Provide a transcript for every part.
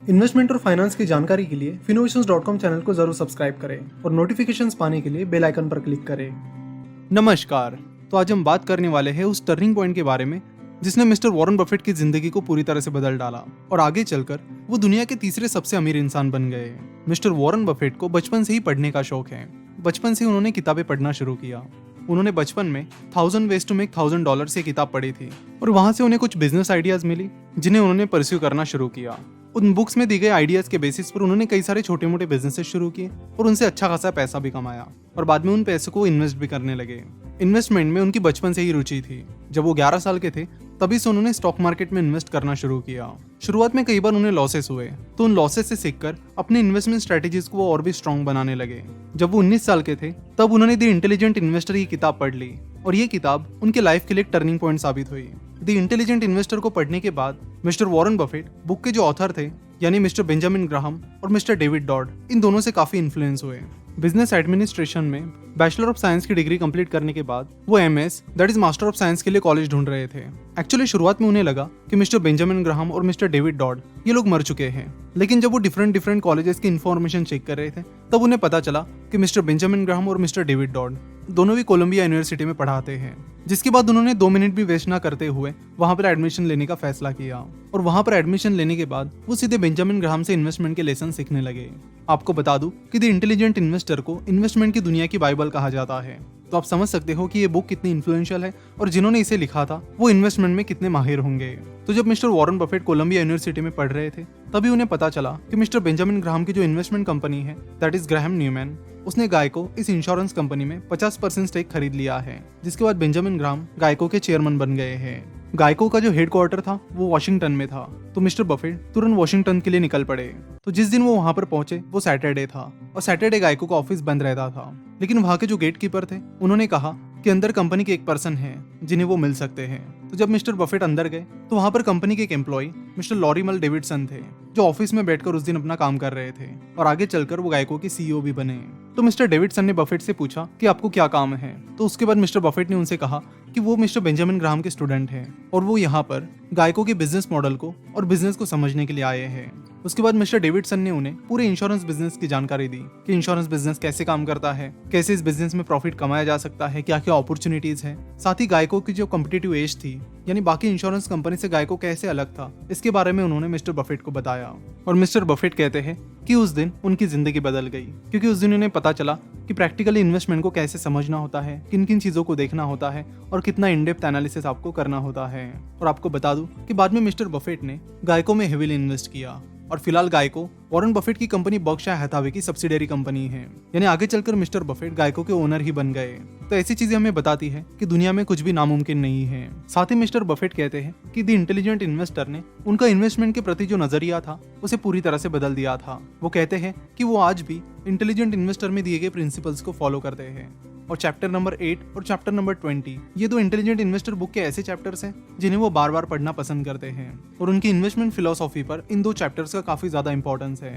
Investment और finance की जानकारी के लिए Finnovations.com चैनल को जरूर सब्सक्राइब करें और नोटिफिकेशंस पाने के लिए बेल आइकन पर क्लिक करें। नमस्कार। तो आज हम बात करने वाले हैं उस टर्निंग पॉइंट के बारे में जिसने मिस्टर वॉरेन बफेट की जिंदगी को पूरी तरह से बदल डाला और आगे चलकर वो दुनिया के तीसरे सबसे अमीर इंसान बन गए। मिस्टर वॉरेन बफेट को बचपन से ही पढ़ने का शौक है। बचपन से उन्होंने किताबें पढ़ना शुरू किया। उन्होंने बचपन में 1000 Ways to Make $1000 से किताब पढ़ी थी और वहां से उन्हें कुछ बिजनेस आइडियाज मिली जिन्हें उन्होंने परस्यू करना शुरू किया। उन बुक्स में दी गई आइडियाज के बेसिस पर उन्होंने कई सारे छोटे मोटे बिजनेसेस शुरू किए और उनसे अच्छा खासा पैसा भी कमाया और बाद में उन पैसों को इन्वेस्ट भी करने लगे। इन्वेस्टमेंट में उनकी बचपन से ही रुचि थी। जब वो 11 साल के थे तभी से उन्होंने स्टॉक मार्केट में इन्वेस्ट करना शुरू किया। शुरुआत में कई बार उन्हें लॉसेस हुए तो उन लॉसेस से सीखकर अपने इन्वेस्टमेंट स्ट्रेटेजीज को वो और भी स्ट्रॉन्ग बनाने लगे। जब वो 19 साल के थे तब उन्होंने द इंटेलिजेंट इन्वेस्टर की किताब पढ़ ली और ये किताब उनके लाइफ के लिए एक टर्निंग पॉइंट साबित हुई। द इंटेलिजेंट इन्वेस्टर को पढ़ने के बाद मिस्टर वॉरेन बफेट बुक के जो ऑथर थे यानी मिस्टर बेंजामिन ग्राहम और मिस्टर डेविड डॉड इन दोनों से काफी इन्फ्लुएंस हुए। बिजनेस एडमिनिस्ट्रेशन में बैचलर ऑफ साइंस की डिग्री कंप्लीट करने के बाद वो MS that is master of science के लिए कॉलेज ढूंढ रहे थे। एक्चुअली शुरुआत में उन्हें लगा कि मिस्टर बेंजामिन ग्राहम और मिस्टर डेविड डॉड ये लोग मर चुके हैं, लेकिन जब वो डिफरेंट कॉलेजेस की इन्फॉर्मेशन चेक कर रहे थे तब उन्हें पता चला कि मिस्टर बेंजामिन ग्राहम और मिस्टर डेविड डॉड दोनों भी कोलंबिया यूनिवर्सिटी में पढ़ाते हैं। जिसके बाद उन्होंने 2 मिनट भी वेस्ट ना करते हुए वहां पर एडमिशन लेने का फैसला किया और वहां पर एडमिशन लेने के बाद वो सीधे बेंजामिन ग्राहम से इन्वेस्टमेंट के लेसन सीखने लगे। आपको बता दूं कि द इंटेलिजेंट इन्वेस्टर को इन्वेस्टमेंट की दुनिया की बाइबल कहा जाता है, तो आप समझ सकते हो कि ये बुक कितनी इन्फ्लुएंशियल है और जिन्होंने इसे लिखा था वो इन्वेस्टमेंट में कितने माहिर होंगे। तो जब mister Warren Buffett Columbia University में पढ़ रहे थे तभी उन्हें पता चला कि मिस्टर बेंजामिन ग्राहम की जो इन्वेस्टमेंट कंपनी है दैट इज ग्राहम न्यूमैन, उसने गायको इस इंश्योरेंस कंपनी में 50% स्टेक खरीद लिया है। जिसके बाद बेंजामिन ग्राहम गायको के चेयरमैन बन गए हैं। गायको का जो हेडक्वार्टर था वो वॉशिंगटन में था, तो मिस्टर बफेट तुरंत वॉशिंगटन के लिए निकल पड़े। तो जिस दिन वो वहां पर पहुंचे वो सैटरडे था और सैटरडे गायको का ऑफिस बंद रहता था, लेकिन वहां के जो गेट कीपर थे उन्होंने कहा कि अंदर कंपनी के एक पर्सन है जिन्हें वो मिल सकते हैं। तो जब मिस्टर बफेट अंदर गए तो वहां पर कंपनी के एक एम्प्लॉय मिस्टर लॉरिमल डेविडसन थे जो ऑफिस में बैठकर उस दिन अपना काम कर रहे थे और आगे चलकर वो गायको के सीईओ भी बने। तो मिस्टर डेविडसन ने बफेट से पूछा कि आपको क्या काम है। तो उसके बाद मिस्टर बफेट ने उनसे कहा कि वो मिस्टर बेंजामिन ग्राहम के स्टूडेंट हैं और वो यहाँ पर गायको के बिजनेस मॉडल को और बिजनेस को समझने के लिए आए हैं। उसके बाद मिस्टर डेविडसन ने उन्हें पूरे इंश्योरेंस बिजनेस की जानकारी दी कि इंश्योरेंस बिजनेस कैसे काम करता है, कैसे इस बिजनेस में प्रॉफिट कमाया जा सकता है, क्या क्या अपॉर्चुनिटीज है। साथ ही गायको की जो कॉम्पिटिटिव एज थी यानी बाकी इंश्योरेंस कंपनी से गायको कैसे अलग था, इसके बारे में उन्होंने मिस्टर बफेट को बताया। और मिस्टर बफेट कहते हैं कि उस दिन उनकी जिंदगी बदल गई क्योंकि उस दिन उन्हें पता चला कि प्रैक्टिकली इन्वेस्टमेंट को कैसे समझना होता है, किन किन चीजों को देखना होता है और कितना इन डेप्थ एनालिसिस आपको करना होता है। और आपको बता दूं कि बाद में मिस्टर बफेट ने गायको में हेवीली इन्वेस्ट किया और फिलहाल गायको वॉरेन बफेट की कंपनी बर्कशायर हैथावे की सब्सिडियरी कंपनी है, यानी आगे चलकर मिस्टर बफेट गायको के ओनर ही बन गए। तो ऐसी चीजें हमें बताती है कि दुनिया में कुछ भी नामुमकिन नहीं है। साथ ही मिस्टर बफेट कहते हैं कि द इंटेलिजेंट इन्वेस्टर ने उनका इन्वेस्टमेंट के प्रति जो नजरिया था उसे पूरी तरह से बदल दिया था। वो कहते हैं कि वो आज भी इंटेलिजेंट इन्वेस्टर में दिए गए प्रिंसिपल्स को फॉलो करते हैं। और चैप्टर नंबर 8 और चैप्टर नंबर 20 ये दो इंटेलिजेंट इन्वेस्टर बुक के ऐसे चैप्टर्स हैं जिन्हें वो बार बार पढ़ना पसंद करते हैं और उनकी इन्वेस्टमेंट फिलोसॉफी पर इन 2 चैप्टर्स का काफी ज्यादा इंपॉर्टेंस है।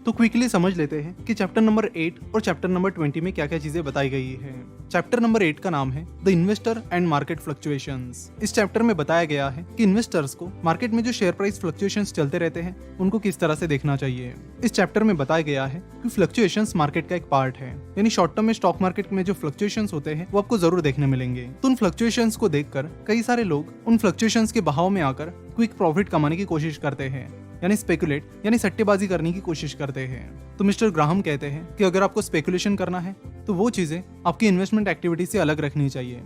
तो क्विकली समझ लेते हैं कि चैप्टर नंबर 8 और चैप्टर नंबर 20 में क्या क्या चीजें बताई गई है। चैप्टर नंबर 8 का नाम है the investor and market fluctuations. इस चैप्टर में बताया गया है कि इन्वेस्टर्स को मार्केट में जो शेयर प्राइस फ्लक्चुएशंस चलते रहते हैं उनको किस तरह से देखना चाहिए। इस चैप्टर में बताया गया है कि फ्लक्चुएशंस मार्केट का एक पार्ट है, यानी शॉर्ट टर्म में स्टॉक मार्केट में जो फ्लक्चुएशंस होते हैं वो आपको जरूर देखने मिलेंगे। तो उन फ्लक्चुएशंस को देखकर कई सारे लोग उन फ्लक्चुएशंस के बहाव में आकर क्विक प्रॉफिट कमाने की कोशिश करते हैं, यानी स्पेकुलेट यानी सट्टेबाजी करने की कोशिश करते हैं। तो मिस्टर ग्राहम कहते हैं कि अगर आपको स्पेकुलेशन करना है तो वो चीजें आपकी इन्वेस्टमेंट एक्टिविटी से अलग रखनी चाहिए,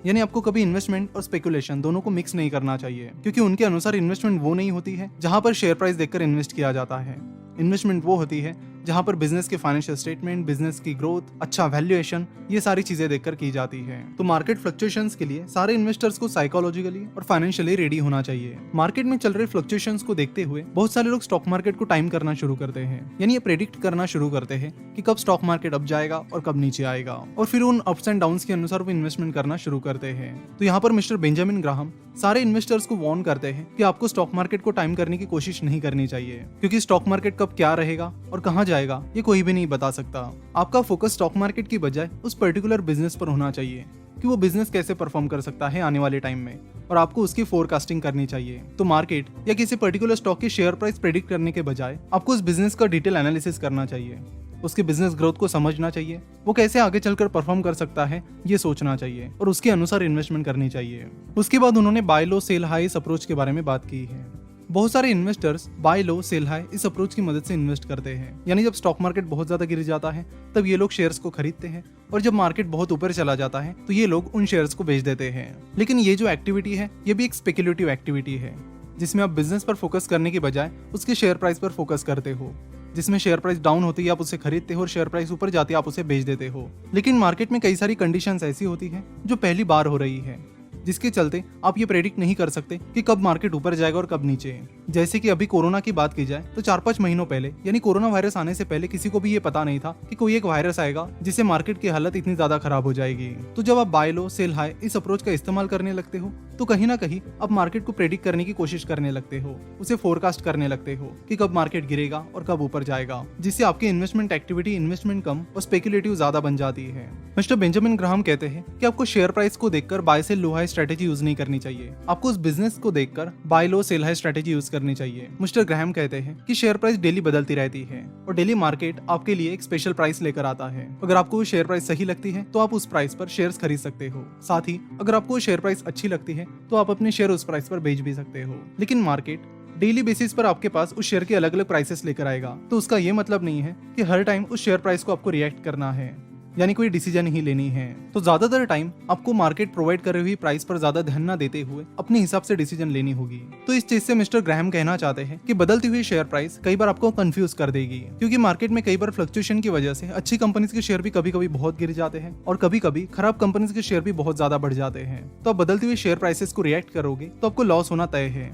यानी आपको कभी इन्वेस्टमेंट और स्पेकुलेशन दोनों को मिक्स नहीं करना चाहिए क्योंकि उनके अनुसार इन्वेस्टमेंट वो नहीं होती है जहां पर शेयर प्राइस देखकर इन्वेस्ट किया जाता है। इन्वेस्टमेंट वो होती है जहां पर बिजनेस के फाइनेंशियल स्टेटमेंट, बिजनेस की ग्रोथ, अच्छा वैल्यूएशन, ये सारी चीजें देखकर की जाती है। तो मार्केट फ्लक्चुएशंस के लिए सारे इन्वेस्टर्स को साइकोलॉजिकली और फाइनेंशियली रेडी होना चाहिए। मार्केट में चल रहे फ्लक्चुएशंस को देखते हुए बहुत सारे लोग स्टॉक मार्केट को टाइम करना शुरू करते हैं, यानी ये प्रेडिक्ट करना शुरू करते हैं कि कब स्टॉक मार्केट अप जाएगा और कब नीचे आएगा और फिर उन अप्स एंड डाउन्स के अनुसार वो इन्वेस्टमेंट करना शुरू करते हैं। तो यहाँ पर मिस्टर बेंजामिन ग्राहम सारे इन्वेस्टर्स को वार्न करते हैं कि आपको स्टॉक मार्केट को टाइम करने की कोशिश नहीं करनी चाहिए क्योंकि स्टॉक मार्केट कब क्या रहेगा और कहाँ जाएगा ये कोई भी नहीं बता सकता। आपका फोकस स्टॉक मार्केट की बजाय उस पर्टिकुलर बिजनेस पर होना चाहिए, कि वो बिजनेस कैसे परफॉर्म कर सकता है आने वाले टाइम में, और आपको उसकी फोरकास्टिंग करनी चाहिए। तो मार्केट या किसी पर्टिकुलर स्टॉक की शेयर प्राइस प्रेडिक्ट करने के बजाय आपको उस बिजनेस का डिटेल एनालिसिस करना चाहिए, उसके बिजनेस ग्रोथ को समझना चाहिए, वो कैसे आगे चलकर परफॉर्म कर सकता है ये सोचना चाहिए, और उसके अनुसार इन्वेस्टमेंट करनी चाहिए। उसके बाद उन्होंने बाय लो सेल हाई इस अप्रोच के बारे में बात की है। बहुत सारे इन्वेस्टर्स बाय लो सेल हाई इस अप्रोच की मदद से इन्वेस्ट करते हैं, यानी जब स्टॉक मार्केट बहुत ज्यादा गिर जाता है तब ये लोग शेयर्स को खरीदते हैं, और जब मार्केट बहुत ऊपर चला जाता है तो ये लोग उन शेयर्स को बेच देते हैं। लेकिन ये जो एक्टिविटी है ये भी एक स्पेक्युलेटिव एक्टिविटी है, जिसमें आप बिजनेस पर फोकस करने के बजाय उसके शेयर प्राइस पर फोकस करते हो, जिसमें शेयर प्राइस डाउन होती है आप उसे खरीदते हो और शेयर प्राइस ऊपर जाती है आप उसे बेच देते हो। लेकिन मार्केट में कई सारी कंडीशंस ऐसी होती है जो पहली बार हो रही है, जिसके चलते आप ये प्रेडिक्ट नहीं कर सकते कि कब मार्केट ऊपर जाएगा और कब नीचे। जैसे कि अभी कोरोना की बात की जाए तो 4-5 महीनों पहले, यानी कोरोना वायरस आने से पहले किसी को भी ये पता नहीं था कि कोई एक वायरस आएगा जिससे मार्केट की हालत इतनी ज्यादा खराब हो जाएगी। तो जब आप बाय लो सेल हाई इस अप्रोच का इस्तेमाल करने लगते हो तो कहीं ना कहीं आप मार्केट को प्रेडिक्ट करने की कोशिश करने लगते हो, उसे फोरकास्ट करने लगते हो कि कब मार्केट गिरेगा और कब ऊपर जाएगा, जिससे आपकी इन्वेस्टमेंट एक्टिविटी इन्वेस्टमेंट कम और स्पेक्युलेटिव ज्यादा बन जाती है। मिस्टर बेंजामिन ग्राहम कहते हैं कि आपको शेयर प्राइस को देखकर बाय सेल लो हाई स्ट्रेटेजी यूज नहीं करनी चाहिए, आपको उस बिजनेस को देखकर बाय लो सेल हाई स्ट्रेटेजी यूज करनी चाहिए। मिस्टर ग्राहम कहते हैं कि शेयर प्राइस डेली बदलती रहती है और डेली मार्केट आपके लिए एक स्पेशल प्राइस लेकर आता है। अगर आपको वो शेयर प्राइस सही लगती है तो आप उस प्राइस पर शेयर्स खरीद सकते हो, साथ ही अगर आपको शेयर प्राइस अच्छी लगती है तो आप अपने शेयर उस प्राइस पर बेच भी सकते हो। लेकिन मार्केट डेली बेसिस पर आपके पास उस शेयर के अलग अलग प्राइसेस लेकर आएगा, तो उसका ये मतलब नहीं है कि हर टाइम उस शेयर प्राइस को आपको रिएक्ट करना है, यानी कोई डिसीजन ही लेनी है। तो ज्यादातर टाइम आपको मार्केट प्रोवाइड कर रही हुई प्राइस पर ज्यादा ध्यान न देते हुए अपने हिसाब से डिसीजन लेनी होगी। तो इस चीज से मिस्टर ग्राहम कहना चाहते हैं कि बदलती हुई शेयर प्राइस कई बार आपको कंफ्यूज कर देगी, क्योंकि मार्केट में कई बार फ्लक्चुएशन की वजह से अच्छी कंपनीज के शेयर भी कभी कभी बहुत गिर जाते हैं और कभी कभी खराब कंपनीज के शेयर भी बहुत ज्यादा बढ़ जाते हैं। तो आप बदलती हुई शेयर प्राइसेस को रिएक्ट करोगे तो आपको लॉस होना तय है।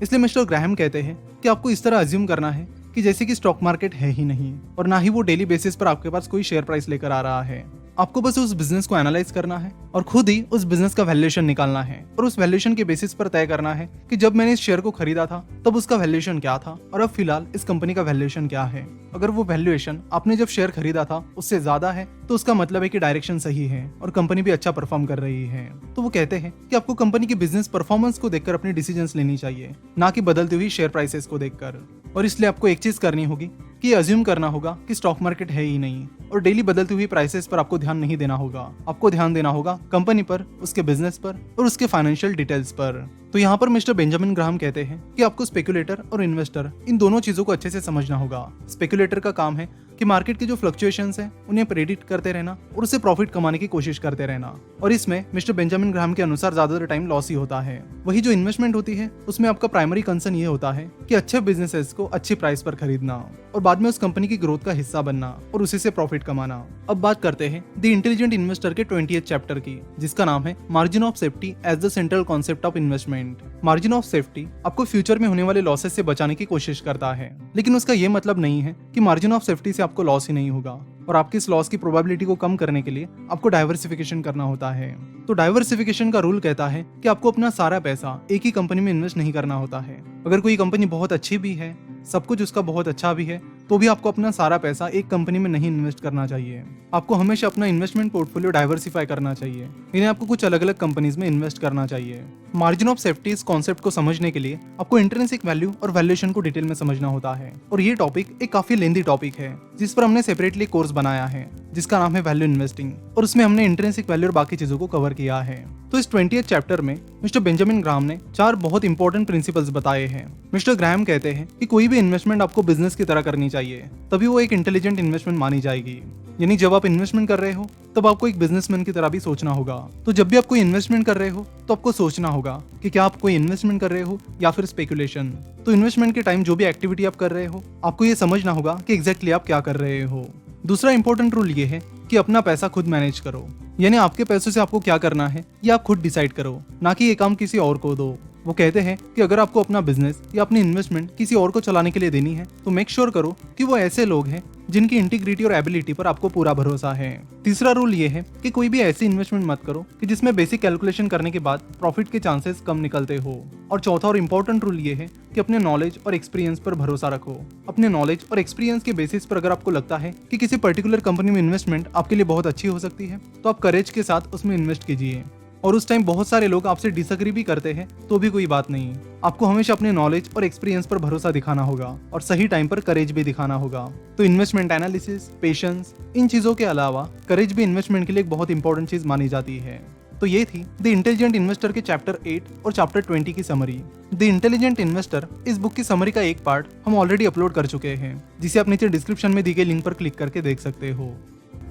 इसलिए मिस्टर ग्राहम कहते हैं कि आपको इस तरह अज्यूम करना है कि जैसे कि स्टॉक मार्केट है ही नहीं और ना ही वो डेली बेसिस पर आपके पास कोई शेयर प्राइस लेकर आ रहा है। आपको बस उस बिजनेस को एनालाइज करना है और खुद ही उस बिजनेस का वैल्यूएशन निकालना है और उस वैल्यूएशन के बेसिस पर तय करना है कि जब मैंने इस शेयर को खरीदा था तब उसका वैल्यूएशन क्या था और अब फिलहाल इस कंपनी का वैल्यूएशन क्या है। अगर वो वैल्यूएशन आपने जब शेयर खरीदा था उससे ज्यादा है तो उसका मतलब है कि डायरेक्शन सही है और कंपनी भी अच्छा परफॉर्म कर रही है। तो वो कहते हैं कि आपको कंपनी की बिजनेस परफॉर्मेंस को देखकर अपनी डिसीजंस लेनी चाहिए, ना कि बदलती हुई शेयर प्राइसेस को देखकर। और इसलिए आपको एक चीज करनी होगी कि अज्यूम करना होगा कि स्टॉक मार्केट है ही नहीं और डेली बदलती हुई प्राइसेस पर आपको ध्यान नहीं देना होगा। आपको ध्यान देना होगा कंपनी पर, उसके बिजनेस पर और उसके फाइनेंशियल डिटेल्स पर। तो यहाँ पर मिस्टर बेंजामिन ग्राहम कहते हैं कि आपको स्पेक्युलेटर और इन्वेस्टर इन दोनों चीजों को अच्छे से समझना होगा। स्पेक्युलेटर का काम है कि मार्केट के जो फ्लक्चुएशंस हैं उन्हें प्रेडिक्ट करते रहना और उससे प्रॉफिट कमाने की कोशिश करते रहना, और इसमें मिस्टर बेंजामिन ग्राहम के अनुसार ज्यादातर टाइम लॉस ही होता है। वही जो इन्वेस्टमेंट होती है उसमें आपका प्राइमरी कंसर्न ये होता है कि अच्छे बिजनेसेस को अच्छी प्राइस पर खरीदना और बाद में उस कंपनी की ग्रोथ का हिस्सा बनना और उसी से प्रॉफिट कमाना। अब बात करते हैं द इंटेलिजेंट इन्वेस्टर के 20th चैप्टर की, जिसका नाम है margin of safety as the central concept of investment. Margin of safety आपको फ्यूचर में होने वाले लॉसेस से बचाने की कोशिश करता है, लेकिन उसका यह मतलब नहीं है कि मार्जिन ऑफ सेफ्टी से आपको लॉस ही नहीं होगा, और आपकी इस लॉस की प्रोबेबिलिटी को कम करने के लिए आपको डाइवर्सिफिकेशन करना होता है। तो डाइवर्सिफिकेशन का रूल कहता है कि आपको अपना सारा पैसा एक ही कंपनी में इन्वेस्ट नहीं करना होता है। अगर कोई कंपनी बहुत अच्छी भी है, सब कुछ उसका बहुत अच्छा भी है, तो भी आपको अपना सारा पैसा एक कंपनी में नहीं इन्वेस्ट करना चाहिए। आपको हमेशा अपना इन्वेस्टमेंट पोर्टफोलियो डाइवर्सिफाई करना चाहिए, यानी आपको कुछ अलग अलग कंपनीज में इन्वेस्ट करना चाहिए। मार्जिन ऑफ सेफ्टी इस कॉन्सेप्ट को समझने के लिए आपको इंट्रिंसिक वैल्यू और वैल्यूएशन को डिटेल में समझना होता है, और ये टॉपिक एक काफी लेंथी टॉपिक है जिस पर हमने सेपरेटली कोर्स बनाया है जिसका नाम है वैल्यू इन्वेस्टिंग, और उसमें हमने इंट्रिंसिक वैल्यू और बाकी चीजों को कवर किया है। तो इस 20th चैप्टर में मिस्टर बेंजामिन ग्राहम ने 4 बहुत इंपॉर्टेंट प्रिंसिपल्स बताए हैं। मिस्टर ग्राहम कहते हैं कि कोई भी इन्वेस्टमेंट आपको बिजनेस की तरह करनी चाहिए, तभी वो एक इंटेलिजेंट इन्वेस्टमेंट मानी जाएगी। यानी जब आप इन्वेस्टमेंट कर रहे हो तब आपको एक बिजनेसमैन की तरह भी सोचना होगा। तो जब भी आप कोई इन्वेस्टमेंट कर रहे हो तो आपको सोचना होगा कि क्या आप कोई इन्वेस्टमेंट कर रहे हो या फिर स्पेकुलेशन। तो इन्वेस्टमेंट के टाइम जो भी एक्टिविटी आप कर रहे हो आपको ये समझना होगा कि एग्जैक्टली आप क्या कर रहे हो। दूसरा इंपॉर्टेंट रूल ये है कि अपना पैसा खुद मैनेज करो, यानी आपके पैसों से आपको क्या करना है ये आप खुद डिसाइड करो, ना कि ये काम किसी और को दो। वो कहते हैं कि अगर आपको अपना बिजनेस या अपनी इन्वेस्टमेंट किसी और को चलाने के लिए देनी है तो मेक श्योर करो कि वो ऐसे लोग हैं जिनकी इंटीग्रिटी और एबिलिटी पर आपको पूरा भरोसा है। तीसरा रूल ये है कि कोई भी ऐसी इन्वेस्टमेंट मत करो कि जिसमें बेसिक कैलकुलेशन करने के बाद प्रॉफिट के चांसेस कम निकलते हो। और चौथा और इम्पोर्टेंट रूल ये है कि अपने नॉलेज और एक्सपीरियंस पर भरोसा रखो। अपने नॉलेज और एक्सपीरियंस के बेसिस पर अगर आपको लगता है कि किसी पर्टिकुलर कंपनी में इन्वेस्टमेंट आपके लिए बहुत अच्छी हो सकती है, तो आप करेज के साथ उसमें इन्वेस्ट कीजिए। और उस टाइम बहुत सारे लोग आपसे डिसएग्री भी करते हैं तो भी कोई बात नहीं, आपको हमेशा अपने नॉलेज और एक्सपीरियंस पर भरोसा दिखाना होगा और सही टाइम पर करेज भी दिखाना होगा। तो इन्वेस्टमेंट एनालिसिस, पेशेंस, इन चीजों के अलावा करेज भी इन्वेस्टमेंट के लिए एक बहुत इंपॉर्टेंट चीज मानी जाती है। तो ये थी द इंटेलिजेंट इन्वेस्टर के चैप्टर 8 और चैप्टर 20 की समरी। द इंटेलिजेंट इन्वेस्टर इस बुक की समरी का एक पार्ट हम ऑलरेडी अपलोड कर चुके हैं, जिसे आप नीचे डिस्क्रिप्शन में दी गई लिंक पर क्लिक करके देख सकते हो।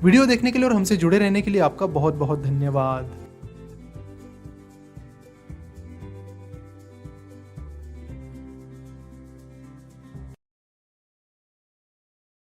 वीडियो देखने के लिए और हमसे जुड़े रहने के लिए आपका बहुत बहुत धन्यवाद।